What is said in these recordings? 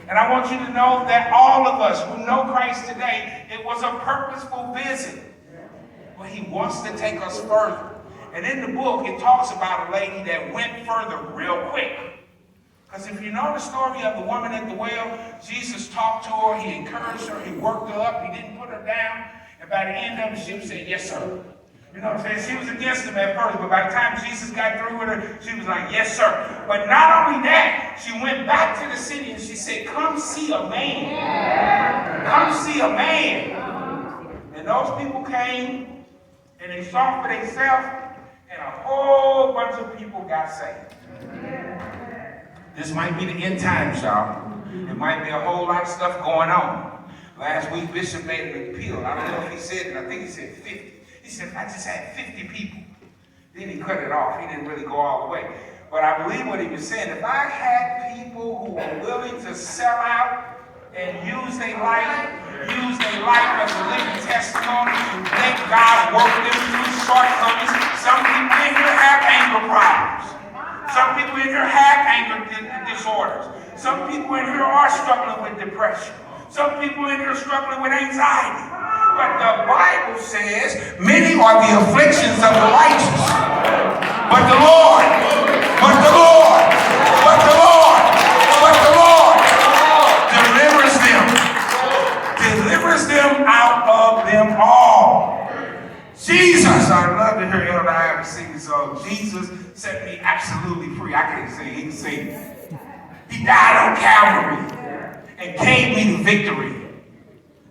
And I want you to know that all of us who know Christ today, it was a purposeful visit. But he wants to take us further. And in the book, it talks about a lady that went further real quick. Because if you know the story of the woman at the well, Jesus talked to her, he encouraged her, he worked her up, he didn't put her down. And by the end of it, she was saying, yes, sir. You know what I'm saying? She was against him at first, but by the time Jesus got through with her, she was like, yes, sir. But not only that, she went back to the city and she said, come see a man. Come see a man. And those people came and they saw for themselves, and a whole bunch of people got saved. This might be the end times, y'all. It might be a whole lot of stuff going on. Last week, Bishop made an appeal. I don't know if he said it. I think he said 50. He said, I just had 50 people. Then he cut it off. He didn't really go all the way. But I believe what he was saying. If I had people who were willing to sell out and use their life as a living testimony, let God work them through shortcomings. Some people in here have anger problems. Some people in here have anger disorders. Some people in here are struggling with depression. Some people in here are struggling with anxiety. But the Bible says, many are the afflictions of the righteous. But the Lord delivers them out of them all. Jesus, I love to hear Elder Ivan sing the song. Jesus set me absolutely free. I can't sing, he can sing. He died on Calvary and gave me the victory.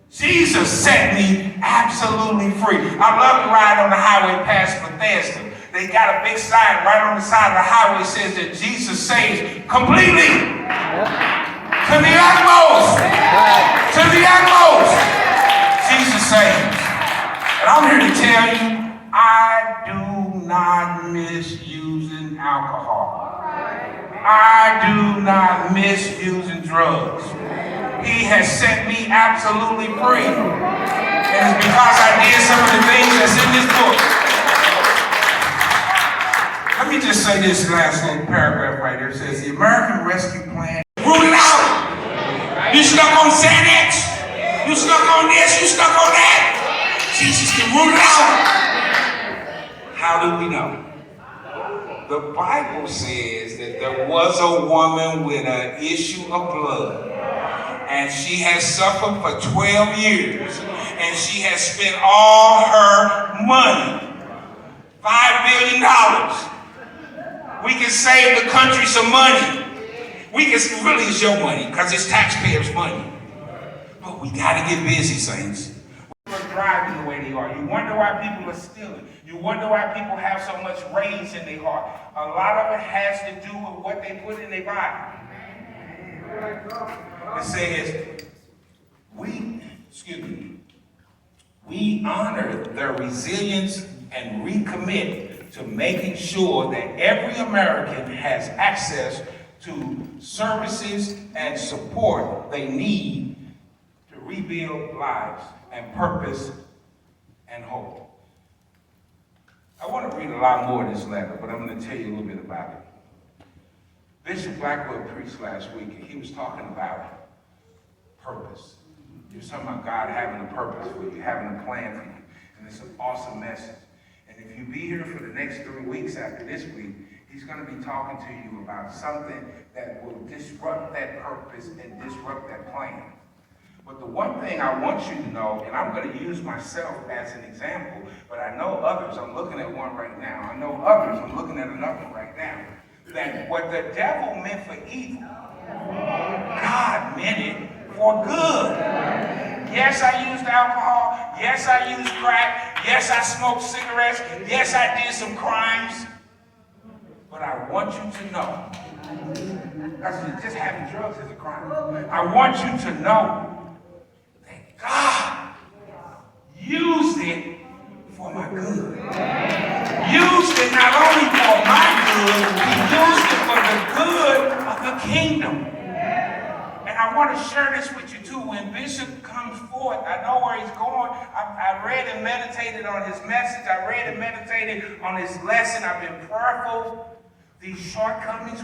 Jesus set me absolutely free. I love to ride on the highway past Bethesda. They got a big sign right on the side of the highway that says that Jesus saves completely. To the utmost. To the utmost. Jesus saves. And I'm here to tell you, I do not miss using alcohol. I do not miss using drugs. He has set me absolutely free. And it's because I did some of the things that's in this book. Let me just say this last little paragraph right here. It says, the American Rescue Plan, root it out. You stuck on Xanax. You stuck on this. You stuck on that. Jesus can root it out. How do we know? The Bible says that there was a woman with an issue of blood. And she has suffered for 12 years. And she has spent all her money. $5 billion. We can save the country some money. Really, it's your money, because it's taxpayers' money. But we got to get busy, saints. People are driving the way they are. You wonder why people are stealing. You wonder why people have so much rage in their heart. A lot of it has to do with what they put in their body. It says, we honor their resilience and recommit to making sure that every American has access to services and support they need to rebuild lives and purpose and hope. I want to read a lot more of this letter, but I'm going to tell you a little bit about it. Bishop Blackwell preached last week, and he was talking about purpose. He was talking about God having a purpose for you, having a plan for you. And it's an awesome message. And if you be here for the next 3 weeks after this week, he's going to be talking to you about something that will disrupt that purpose and disrupt that plan. But the one thing I want you to know, and I'm going to use myself as an example, but I know others. I'm looking at one right now. I know others. I'm looking at another one right now. That what the devil meant for evil, God meant it for good. Yes, I used alcohol. Yes, I used crack. Yes, I smoked cigarettes. Yes, I did some crimes. But I want you to know, because just having drugs is a crime. I want you to know that God used it for my good. Used it not only for my good, he used it for the good of the kingdom. And I want to share this with you too. When Bishop comes forth, I know where he's going. I read and meditated on his message. I read and meditated on his lesson. I've been prayerful. These shortcomings